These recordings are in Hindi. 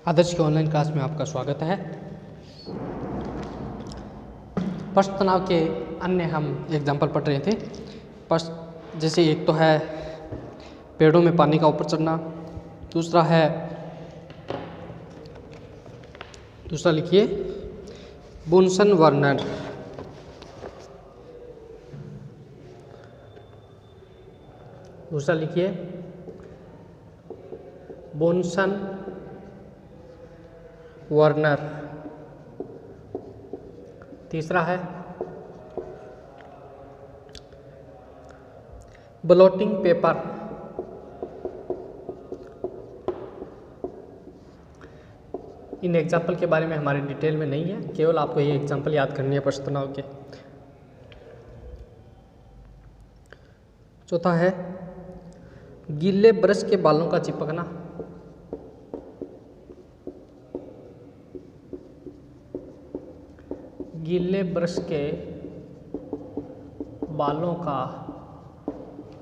आदर्श की ऑनलाइन क्लास में आपका स्वागत है। पृष्ठ तनाव के अन्य हम एग्जाम्पल पढ़ रहे थे। पृष्ठ जैसे एक तो है पेड़ों में पानी का ऊपर चढ़ना, दूसरा लिखिए बुनसन वर्नर। दूसरा लिखिए बुनसन वर्नर। तीसरा है ब्लोटिंग पेपर। इन एग्जाम्पल के बारे में हमारे डिटेल में नहीं है, केवल आपको ये एग्जाम्पल याद करनी है पृष्ठ तनाव के। चौथा है गीले ब्रश के बालों का चिपकना। गीले ब्रश के बालों का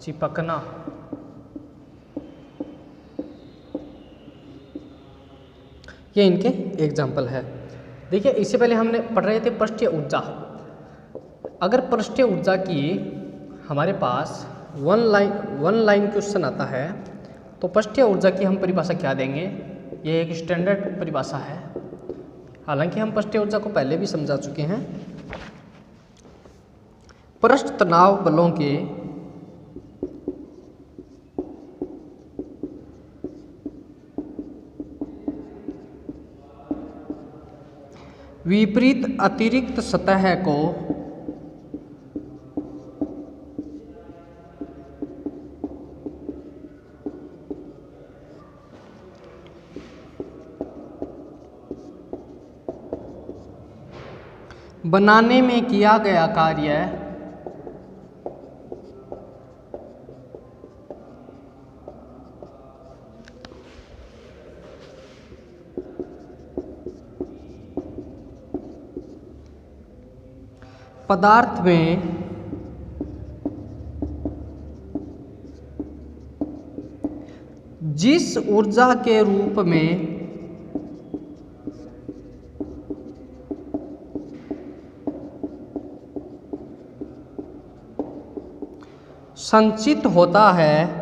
चिपकना। ये इनके एग्जाम्पल है। देखिए, इससे पहले हमने पढ़ रहे थे पृष्ठीय ऊर्जा। अगर पृष्ठीय ऊर्जा की हमारे पास वन लाइन क्वेश्चन आता है तो पृष्ठीय ऊर्जा की हम परिभाषा क्या देंगे? ये एक स्टैंडर्ड परिभाषा है, हालांकि हम पृष्ठीय ऊर्जा को पहले भी समझा चुके हैं। पृष्ठ तनाव बलों के विपरीत अतिरिक्त सतह को बनाने में किया गया कार्य पदार्थ में जिस ऊर्जा के रूप में संचित होता है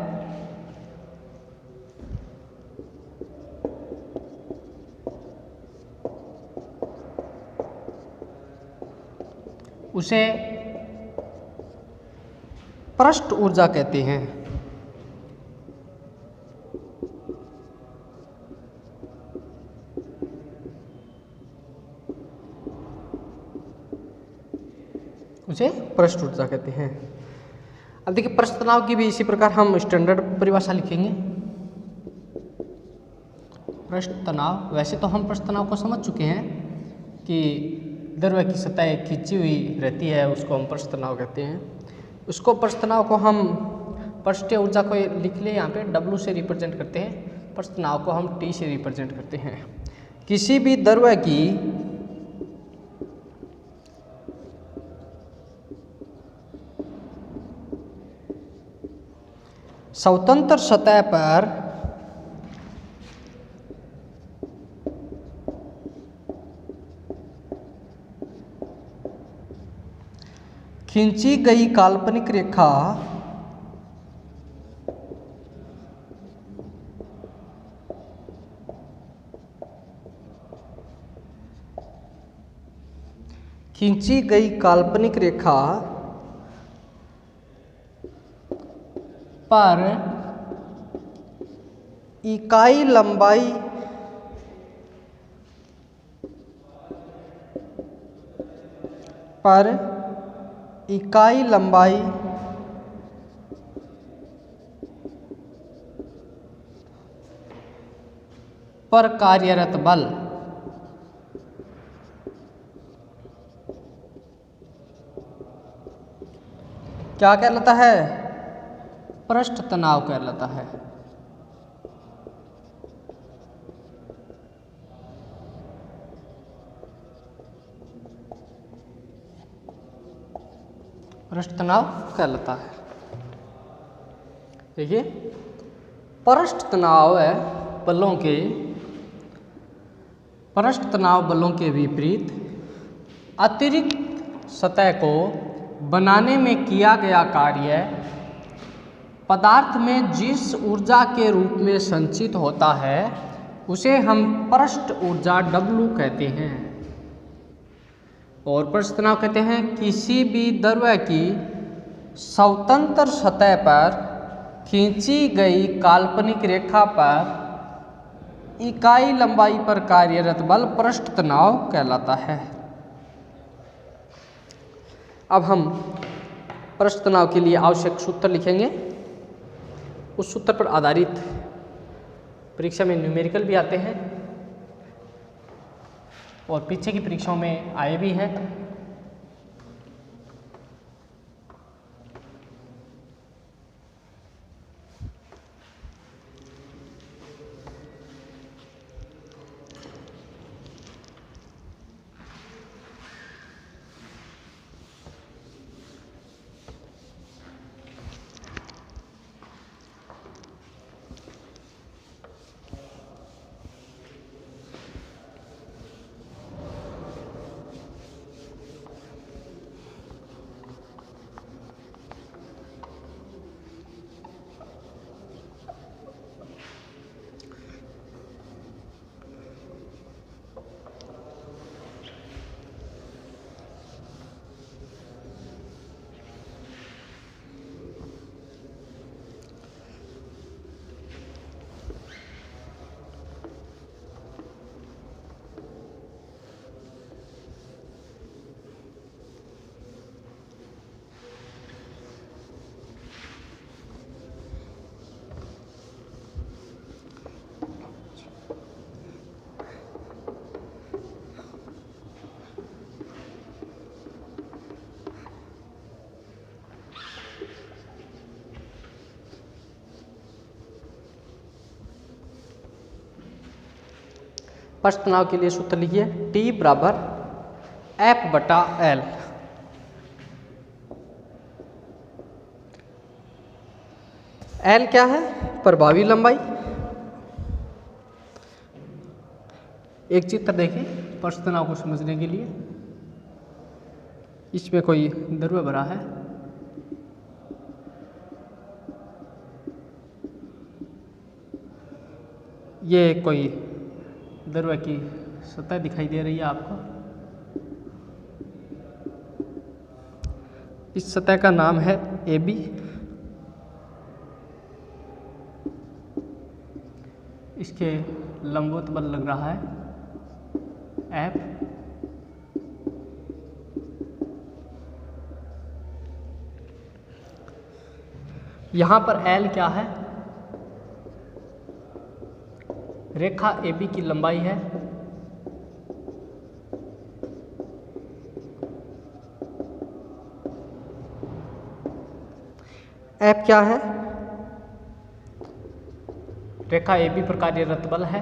उसे पृष्ठ ऊर्जा कहते हैं। उसे पृष्ठ ऊर्जा कहते हैं। अब देखिए, पृष्ठ तनाव की भी इसी प्रकार हम स्टैंडर्ड परिभाषा लिखेंगे। पृष्ठ तनाव, वैसे तो हम पृष्ठ तनाव को समझ चुके हैं कि द्रव्य की सतह खींची हुई रहती है, उसको हम पृष्ठ तनाव कहते हैं। उसको पृष्ठ तनाव को हम पृष्ठीय ऊर्जा को लिख ले, यहाँ पे W से रिप्रेजेंट करते हैं, पृष्ठ तनाव को हम T से रिप्रेजेंट करते हैं। किसी भी द्रव्य की स्वतंत्र सतह पर खींची गई काल्पनिक रेखा पर इकाई लंबाई पर कार्यरत बल क्या कहलाता है? पृष्ठ तनाव कहलाता है। पृष्ठ तनाव कहलाता है। देखिए, पृष्ठ तनाव है बलों के पृष्ठ तनाव बलों के विपरीत अतिरिक्त सतह को बनाने में किया गया कार्य पदार्थ में जिस ऊर्जा के रूप में संचित होता है उसे हम पृष्ठ ऊर्जा W कहते हैं। और पृष्ठ तनाव कहते हैं किसी भी द्रव्य की स्वतंत्र सतह पर खींची गई काल्पनिक रेखा पर इकाई लंबाई पर कार्यरत बल पृष्ठ तनाव कहलाता है। अब हम पृष्ठ तनाव के लिए आवश्यक सूत्र लिखेंगे। उस सूत्र पर आधारित परीक्षा में न्यूमेरिकल भी आते हैं और पीछे की परीक्षाओं में आए भी हैं। पृष्ठ तनाव के लिए सूत्र लिखिए T बराबर F बटा L। L क्या है? प्रभावी लंबाई। एक चित्र देखें पृष्ठ तनाव को समझने के लिए। इसमें कोई द्रव्य भरा है, ये कोई द्रव्य की सतह दिखाई दे रही है आपको। इस सतह का नाम है AB। इसके लंबवत बल लग रहा है F। यहाँ पर L क्या है? रेखा AB की लंबाई है। F क्या है? रेखा AB पर कार्यरत बल है।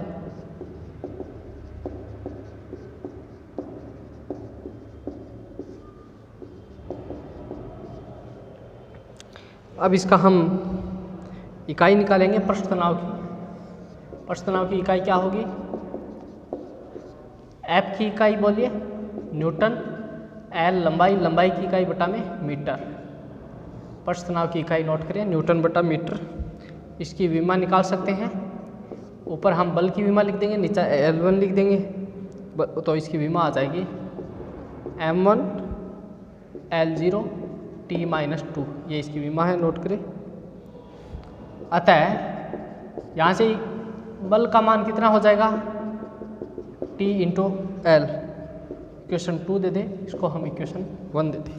अब इसका हम इकाई निकालेंगे पृष्ठ तनाव की। पृष्ठ तनाव की इकाई क्या होगी? F की इकाई बोलिए न्यूटन, L लंबाई की इकाई बटा में मीटर। पृष्ठ तनाव की इकाई नोट करें न्यूटन बटा मीटर। इसकी विमा निकाल सकते हैं। ऊपर हम बल की विमा लिख देंगे, नीचे L1 लिख देंगे, तो इसकी विमा आ जाएगी M1 L0 T-2। ये इसकी विमा है, नोट करें। अतः यहाँ से बल का मान कितना हो जाएगा? T into L। इक्वेशन 2 दे दें, इसको हम इक्वेशन 1 दे दें।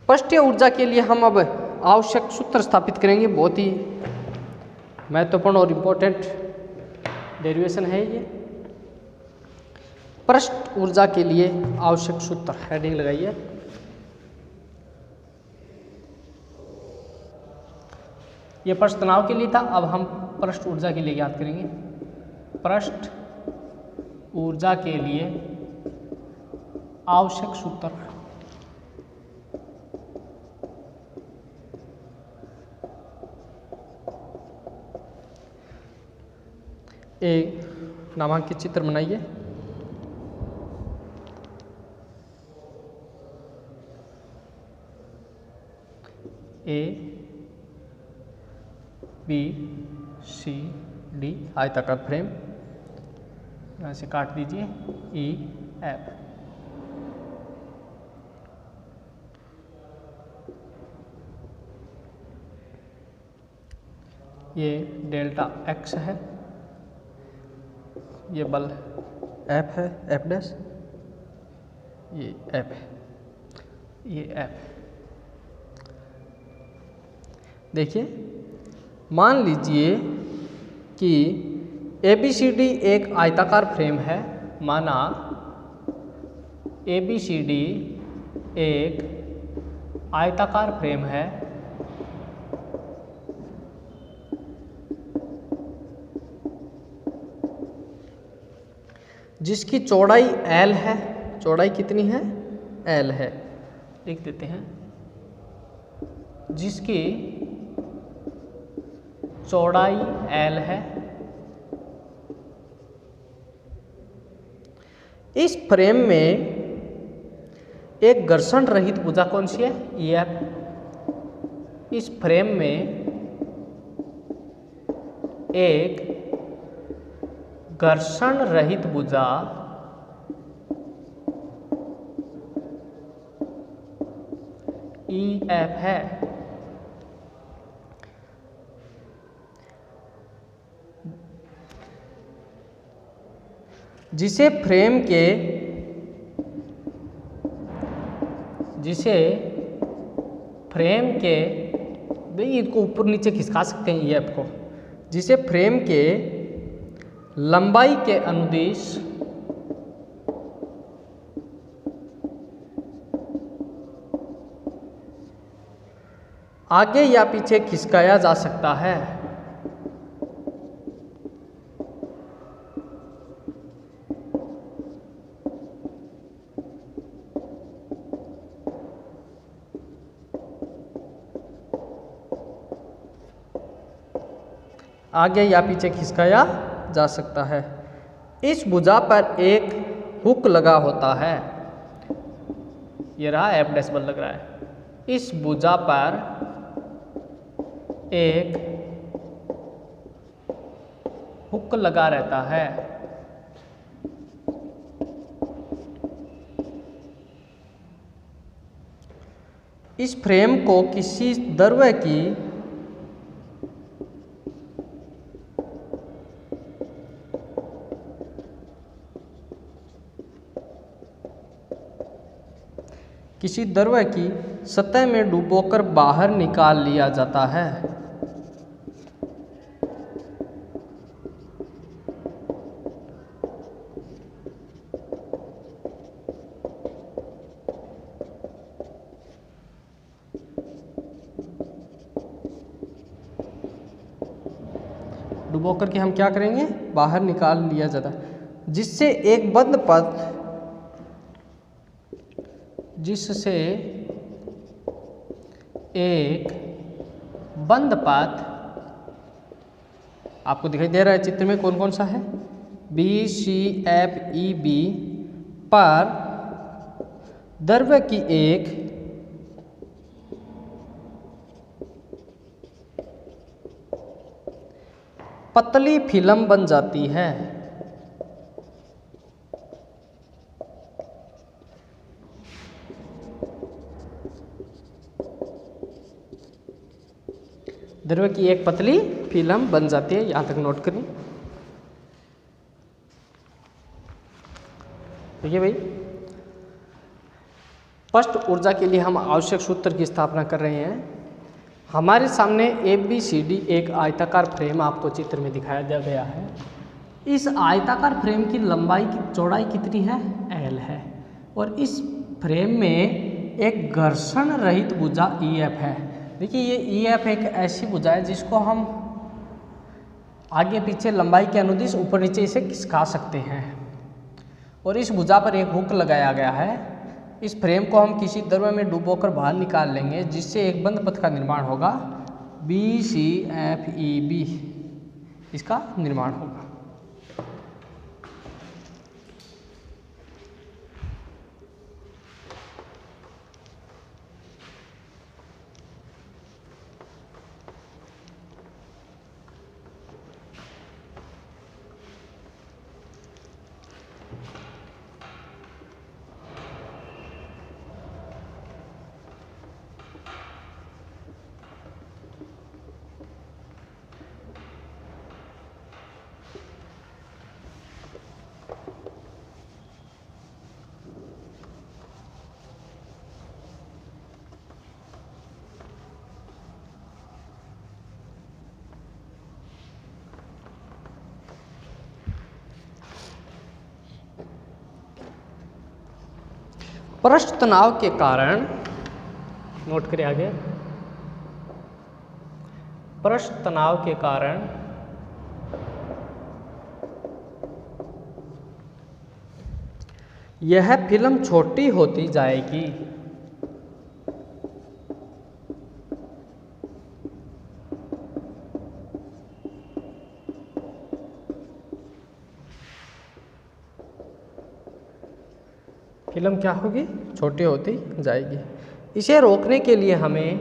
पृष्ठीय ऊर्जा के लिए हम अब आवश्यक सूत्र स्थापित करेंगे। बहुत ही महत्वपूर्ण और इम्पोर्टेंट डेरिवेशन है ये। पृष्ठ ऊर्जा के लिए आवश्यक सूत्र, हेडिंग लगाइए। ये पृष्ठ तनाव के लिए था, अब हम पृष्ठ ऊर्जा के लिए याद करेंगे। पृष्ठ ऊर्जा के लिए आवश्यक सूत्र एक नामांकित चित्र बनाइए। ए बी सी डी आयताकार फ्रेम, यहाँ से काट दीजिए ई एफ। ये डेल्टा एक्स है, ये बल एफ है, एफ डैश, ये एफ है, ये एफ। देखिए मान लीजिए कि ABCD एक आयताकार फ्रेम है। माना ABCD एक आयताकार फ्रेम है जिसकी चौड़ाई L है। चौड़ाई कितनी है? L है, लिख देते हैं। जिसकी चौड़ाई L है। इस फ्रेम में एक घर्षण रहित भुजा कौन सी है? EF। इस फ्रेम में एक घर्षण रहित भुजा EF है। जिसे फ्रेम के भाई इनको ऊपर नीचे खिसका सकते हैं EF को। जिसे फ्रेम के लंबाई के अनुदिश आगे या पीछे खिसकाया जा सकता है। आगे या पीछे खिसकाया जा सकता है। इस भुजा पर एक हुक लगा होता है। ये रहा एफ डैश बल लग रहा है। इस भुजा पर एक हुक लगा रहता है। इस फ्रेम को किसी द्रव्य की सतह में डुबोकर बाहर निकाल लिया जाता है। डुबोकर के हम क्या करेंगे? बाहर निकाल लिया जाता है। जिससे एक बंद पथ आपको दिखाई दे रहा है चित्र में कौन कौन सा है? BCFEB पर द्रव्य की एक पतली फिल्म बन जाती है। द्रव्य की एक पतली फिल्म बन जाती है। यहां तक नोट करें। देखिए भाई, स्पष्ट ऊर्जा के लिए हम आवश्यक सूत्र की स्थापना कर रहे हैं। हमारे सामने ABCD एक आयताकार फ्रेम आपको चित्र में दिखाया गया है। इस आयताकार फ्रेम की लंबाई की चौड़ाई कितनी है? L है। और इस फ्रेम में एक घर्षण रहित भुजा EF है। देखिए ये EF एक ऐसी भुजा है जिसको हम आगे पीछे लंबाई के अनुदिश ऊपर नीचे इसे खिसका सकते हैं। और इस भुजा पर एक हुक लगाया गया है। इस फ्रेम को हम किसी द्रव्य में डुबोकर बाहर निकाल लेंगे जिससे एक बंद पथ का निर्माण होगा। BCFEB इसका निर्माण होगा। पृष्ठ तनाव के कारण, नोट करें आगे, पृष्ठ तनाव के कारण यह फिल्म छोटी होती जाएगी। फिल्म क्या होगी? छोटी होती जाएगी। इसे रोकने के लिए हमें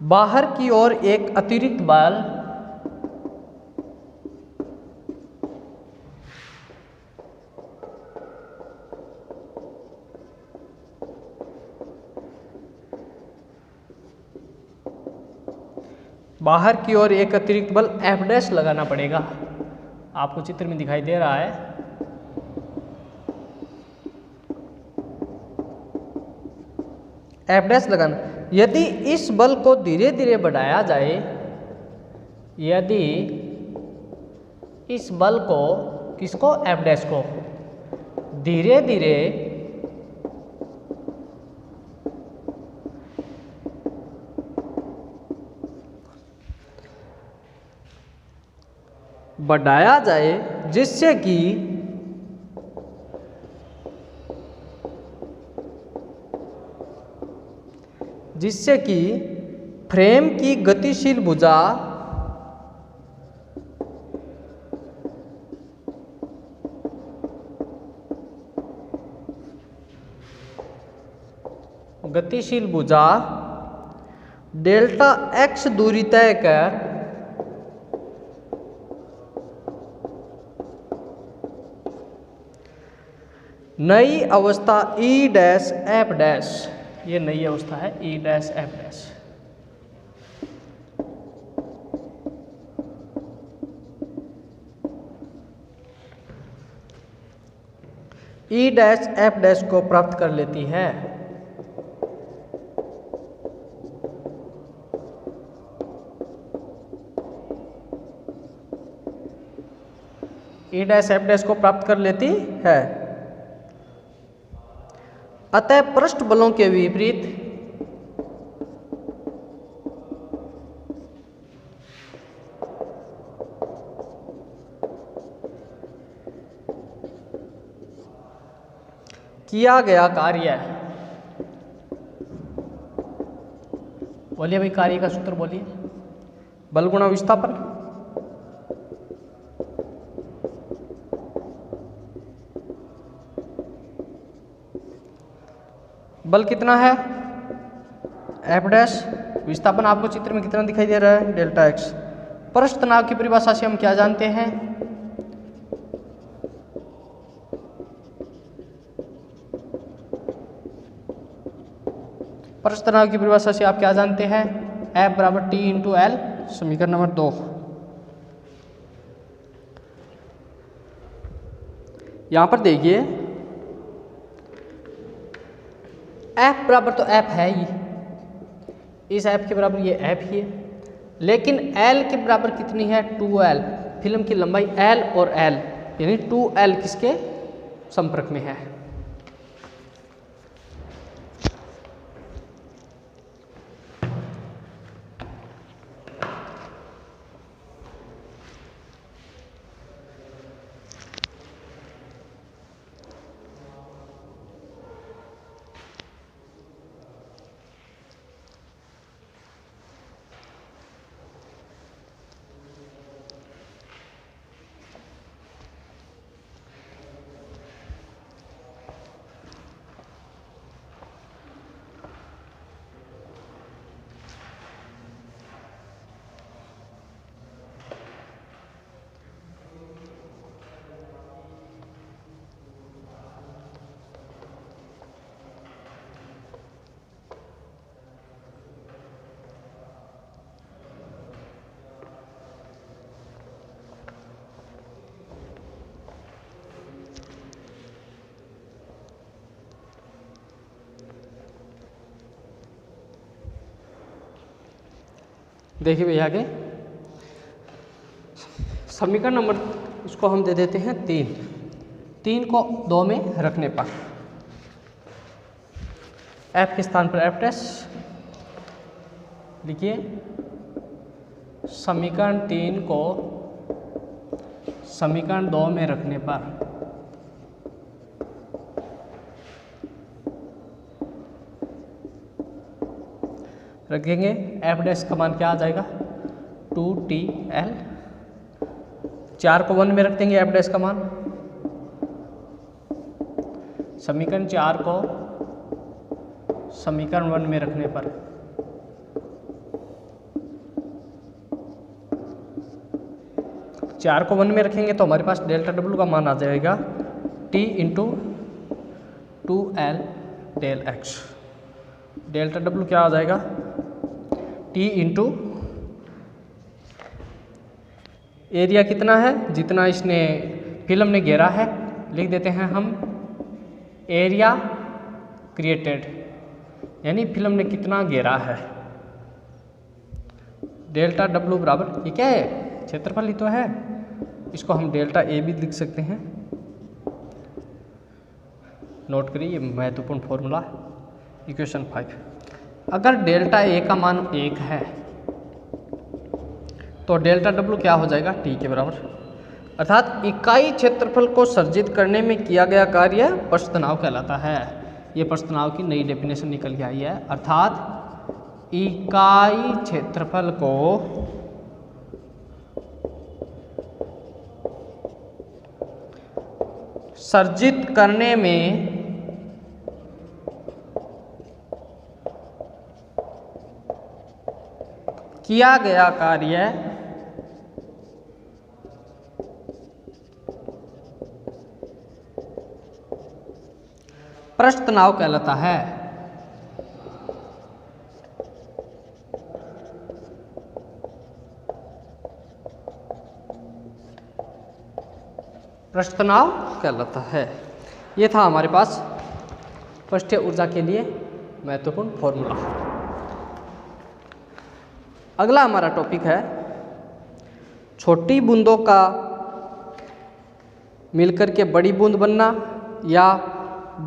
बाहर की ओर एक अतिरिक्त बल बाहर की ओर एक अतिरिक्त बल F डैश लगाना पड़ेगा। आपको चित्र में दिखाई दे रहा है। F डैश लगाना। यदि इस बल को धीरे धीरे बढ़ाया जाए, यदि इस बल को, किसको? F डैश को धीरे धीरे बढ़ाया जाए, जिससे कि फ्रेम की गतिशील भुजा डेल्टा x दूरी तय कर नई अवस्था E डैश F डैश, ये नई अवस्था है E dash F dash. E dash F dash को प्राप्त कर लेती है। E डैश F डैश को प्राप्त कर लेती है। अतः पृष्ठ बलों के विपरीत किया गया कार्य, बोलिए भाई कार्य का सूत्र बोलिए। बल गुणा विस्थापन। बल कितना है? F dash. विस्थापन आपको चित्र में कितना दिखाई दे रहा है? Delta x। पृष्ठ तनाव की परिभाषा से हम क्या जानते हैं? पृष्ठ तनाव की परिभाषा से आप क्या जानते हैं? F बराबर T इंटू L। समीकरण नंबर 2। यहां पर देखिए, F बराबर तो F है ही, इस F के बराबर ये F ही है, लेकिन L के बराबर कितनी है? 2L। फिल्म की लंबाई L और L यानी 2L किसके संपर्क में है? देखिए भैया आगे समीकरण नंबर इसको हम दे देते हैं 3। 3 को 2 में रखने पर f के स्थान पर f डैश लिखिए। समीकरण 3 को समीकरण 2 में रखने पर रखेंगे f डैश का मान क्या आ जाएगा 2TL। 4 को 1 में रख देंगे f डैश का मान। समीकरण 4 को समीकरण 1 में रखने पर चार को 1 में रखेंगे तो हमारे पास डेल्टा डब्ल्यू का मान आ जाएगा T into 2L del X. Delta W क्या आ जाएगा T इंटू एरिया कितना है जितना इसने फिल्म ने घेरा है, लिख देते हैं हम एरिया क्रिएटेड, यानी फिल्म ने कितना घेरा है। डेल्टा डब्ल्यू बराबर ये क्या है क्षेत्रफल ही तो है, इसको हम डेल्टा ए भी लिख सकते हैं। नोट करिए ये महत्वपूर्ण फॉर्मूला इक्वेशन 5। अगर डेल्टा ए का मान 1 है तो डेल्टा डब्ल्यू क्या हो जाएगा टी के बराबर, अर्थात इकाई क्षेत्रफल को सर्जित करने में किया गया कार्य पृष्ठ तनाव कहलाता है। ये पृष्ठ तनाव की नई डेफिनेशन निकल के आई है, अर्थात इकाई क्षेत्रफल को सर्जित करने में किया गया कार्य पृष्ठ तनाव कहलाता है। पृष्ठ तनाव कहलाता है। ये था हमारे पास पृष्ठीय ऊर्जा के लिए महत्वपूर्ण फॉर्मूला। अगला हमारा टॉपिक है छोटी बूंदों का मिलकर के बड़ी बूंद बनना या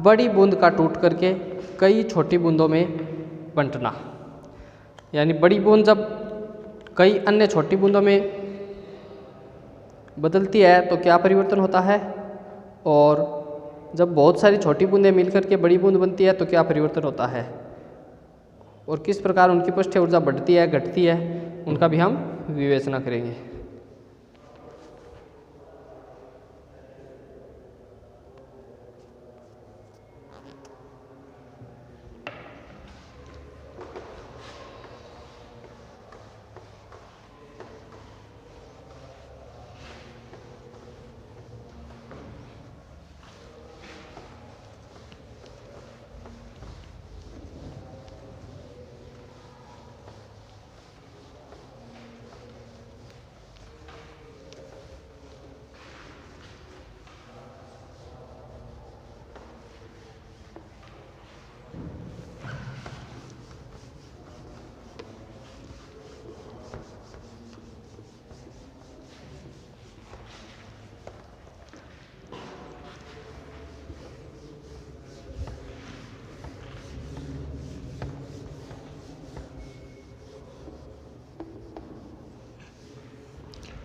बड़ी बूंद का टूट करके कई छोटी बूंदों में बंटना। यानी बड़ी बूंद जब कई अन्य छोटी बूंदों में बदलती है तो क्या परिवर्तन होता है, और जब बहुत सारी छोटी बूंदें मिलकर के बड़ी बूंद बनती है तो क्या परिवर्तन होता है, और किस प्रकार उनकी पृष्ठीय ऊर्जा बढ़ती है घटती है, उनका भी हम विवेचना करेंगे।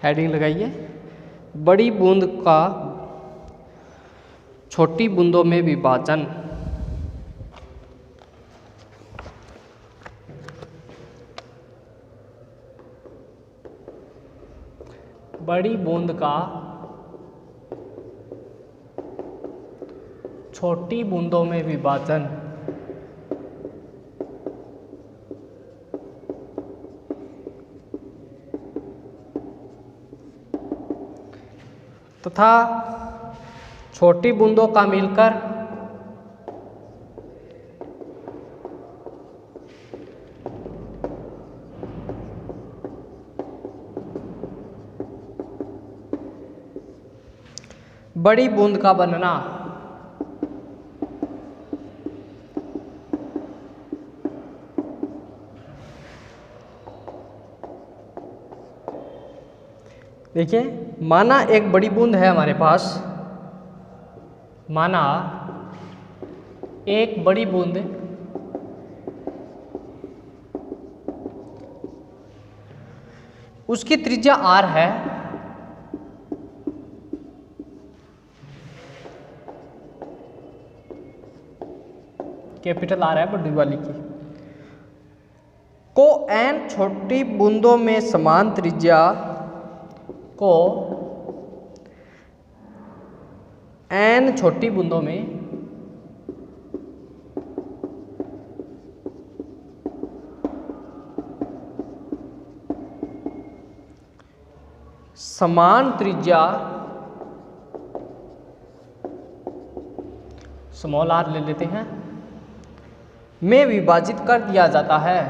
हेडिंग लगाइए, बड़ी बूंद का छोटी बूंदों में विभाजन। बड़ी बूंद का छोटी बूंदों में विभाजन तथा छोटी बूंदों का मिलकर बड़ी बूंद का बनना। देखिए, माना एक बड़ी बूंद है हमारे पास, माना एक बड़ी बूंद उसकी त्रिज्या r है, कैपिटल R है बड़ी वाली की, को n छोटी बूंदों में समान त्रिज्या को n छोटी बूंदों में समान त्रिज्या स्मॉल r ले लेते हैं में विभाजित कर दिया जाता है।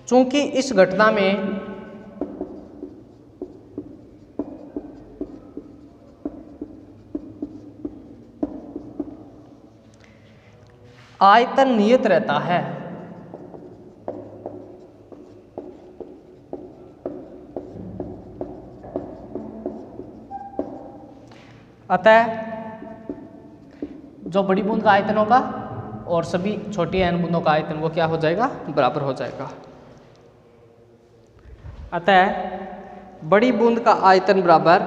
चूंकि इस घटना में आयतन नियत रहता है, अतः जो बड़ी बूंद का आयतन होगा और सभी छोटी n बूंदों का आयतन वो क्या हो जाएगा, बराबर हो जाएगा। अतः बड़ी बूंद का आयतन बराबर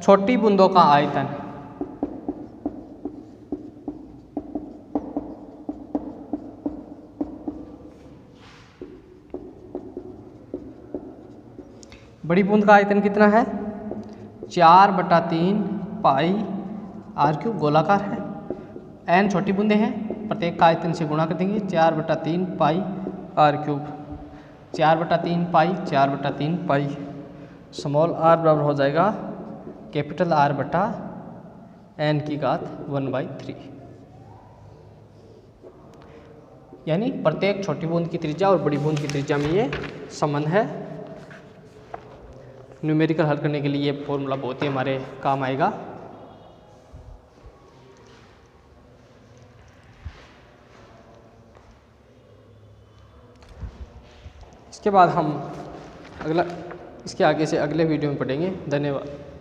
छोटी बूंदों का आयतन। बड़ी बूंद का आयतन कितना है, 4/3 पाई r³ गोलाकार है, n छोटी बूंदें हैं, प्रत्येक का आयतन से गुणा कर देंगे, 4/3 पाई r³, 4/3 पाई 4/3 पाई, स्मॉल r बराबर हो जाएगा कैपिटल R बटा n⁻⁴, यानी प्रत्येक छोटी बूंद की त्रिज्या और बड़ी बूंद की त्रिज्या में ये संबंध है। न्यूमेरिकल हल करने के लिए ये फॉर्मूला बहुत ही हमारे काम आएगा। इसके बाद हम इसके आगे से अगले वीडियो में पढ़ेंगे। धन्यवाद।